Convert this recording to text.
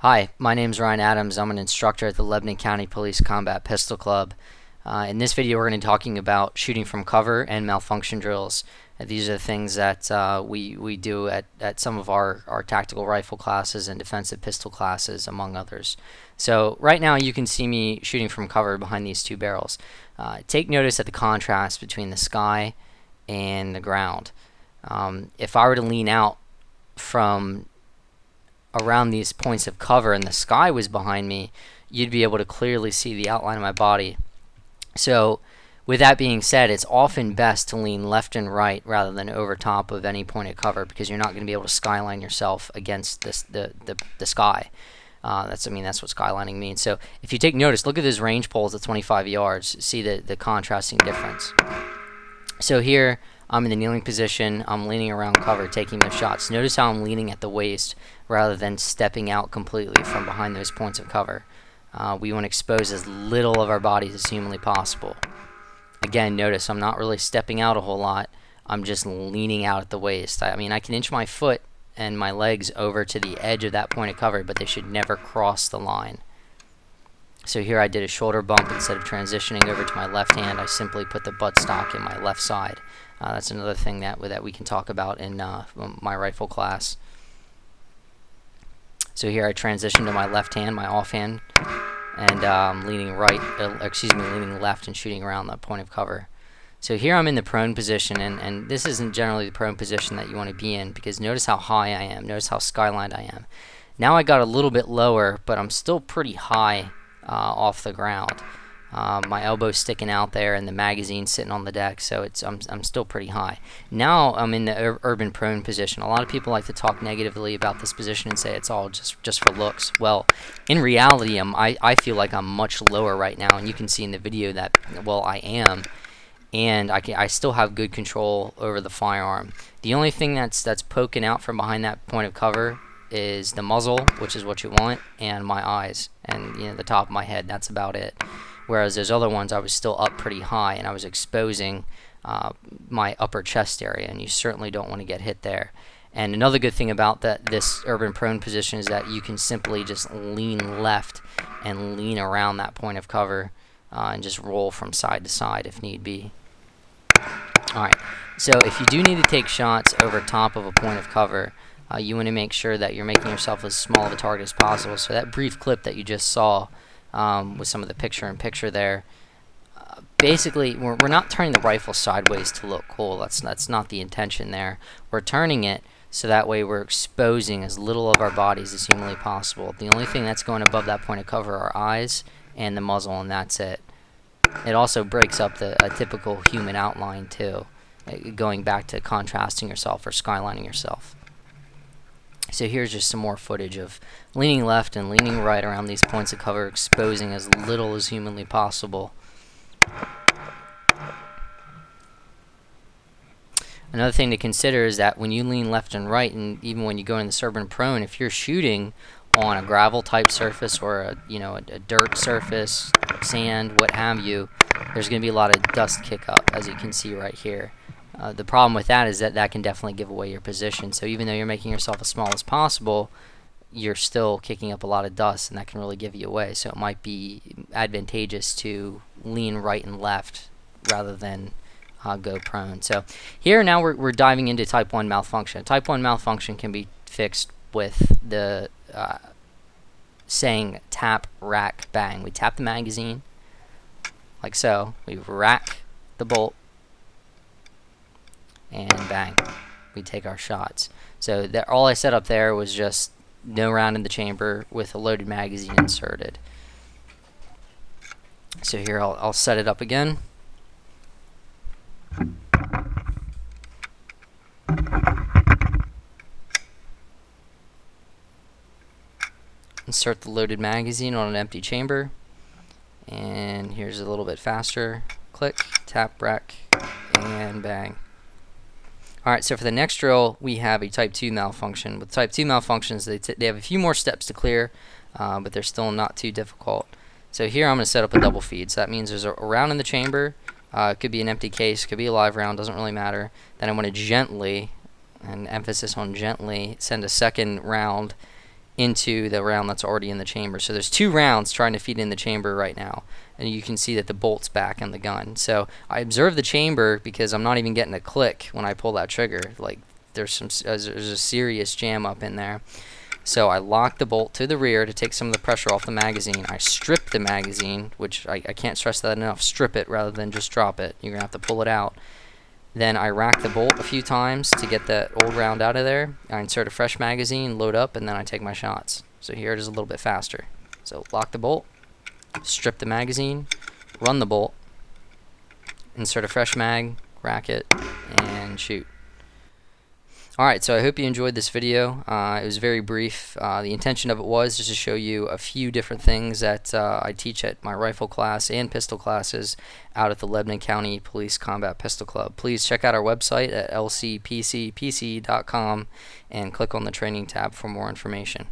Hi, my name is Ryan Adams. I'm an instructor at the Lebanon County Police Combat Pistol Club. In this video we're going to be talking about shooting from cover and malfunction drills. These are the things that we do at some of our tactical rifle classes and defensive pistol classes, among others. So right now you can see me shooting from cover behind these two barrels. Take notice at the contrast between the sky and the ground. If I were to lean out from around these points of cover and the sky was behind me, you'd be able to clearly see the outline of my body. So with that being said, it's often best to lean left and right rather than over top of any point of cover, because you're not going to be able to skyline yourself against the sky. That's what skylining means. So if you take notice, look at those range poles at 25 yards. See the contrasting difference. So here I'm in the kneeling position. I'm leaning around cover, taking those shots. Notice how I'm leaning at the waist rather than stepping out completely from behind those points of cover. We want to expose as little of our bodies as humanly possible. Again, notice I'm not really stepping out a whole lot. I'm just leaning out at the waist. I mean, I can inch my foot and my legs over to the edge of that point of cover, but they should never cross the line. So here I did a shoulder bump. Instead of transitioning over to my left hand, I simply put the buttstock in my left side. That's another thing that we can talk about in my rifle class. So here I transition to my left hand, my offhand, and leaning leaning left and shooting around the point of cover. So here I'm in the prone position, and this isn't generally the prone position that you want to be in, because notice how high I am. Notice how skylined I am. Now I got a little bit lower, but I'm still pretty high off the ground. My elbow's sticking out there and the magazine's sitting on the deck, so I'm still pretty high. Now I'm in the urban prone position. A lot of people like to talk negatively about this position and say it's all just for looks. Well, in reality, I feel like I'm much lower right now, and you can see in the video that, well, I am, and I still have good control over the firearm. The only thing that's poking out from behind that point of cover is the muzzle, which is what you want, and my eyes, and the top of my head. That's about it. Whereas those other ones, I was still up pretty high, and I was exposing my upper chest area, and you certainly don't want to get hit there. And another good thing about this urban prone position is that you can simply just lean left and lean around that point of cover and just roll from side to side if need be. Alright, so if you do need to take shots over top of a point of cover, you want to make sure that you're making yourself as small of a target as possible. So that brief clip that you just saw with some of the picture-in-picture there, basically we're not turning the rifle sideways to look cool. That's not the intention there. We're turning it so that way we're exposing as little of our bodies as humanly possible. The only thing that's going above that point of cover are our eyes and the muzzle, and that's it. It also breaks up a typical human outline too, going back to contrasting yourself or skylining yourself. So here's just some more footage of leaning left and leaning right around these points of cover, exposing as little as humanly possible. Another thing to consider is that when you lean left and right, and even when you go in the urban prone, if you're shooting on a gravel type surface or a dirt surface, sand, what have you, there's going to be a lot of dust kick up, as you can see right here. The problem with that is that can definitely give away your position. So even though you're making yourself as small as possible, you're still kicking up a lot of dust, and that can really give you away. So it might be advantageous to lean right and left rather than go prone. So here now we're diving into type 1 malfunction. Type 1 malfunction can be fixed with the saying tap, rack, bang. We tap the magazine like so. We rack the bolt, and bang, we take our shots. So all I set up there was just no round in the chamber with a loaded magazine inserted. So here I'll set it up again. Insert the loaded magazine on an empty chamber, and here's a little bit faster. Click, tap, rack, and bang. Alright, so for the next drill, we have a type 2 malfunction. With type 2 malfunctions, they have a few more steps to clear, but they're still not too difficult. So here I'm going to set up a double feed. So that means there's a round in the chamber. It could be an empty case, could be a live round, doesn't really matter. Then I want to gently, and emphasis on gently, send a second round into the round that's already in the chamber. So there's 2 rounds trying to feed in the chamber right now, and you can see that the bolt's back in the gun. So I observe the chamber because I'm not even getting a click when I pull that trigger. Like there's a serious jam up in there. So I lock the bolt to the rear to take some of the pressure off the magazine. I strip the magazine, which I can't stress that enough. Strip it rather than just drop it. You're gonna have to pull it out. Then I rack the bolt a few times to get that old round out of there. I insert a fresh magazine, load up, and then I take my shots. So here it is a little bit faster. So lock the bolt, strip the magazine, run the bolt, insert a fresh mag, rack it, and shoot. Alright, so I hope you enjoyed this video. It was very brief. The intention of it was just to show you a few different things that I teach at my rifle class and pistol classes out at the Lebanon County Police Combat Pistol Club. Please check out our website at lcpcpc.com and click on the training tab for more information.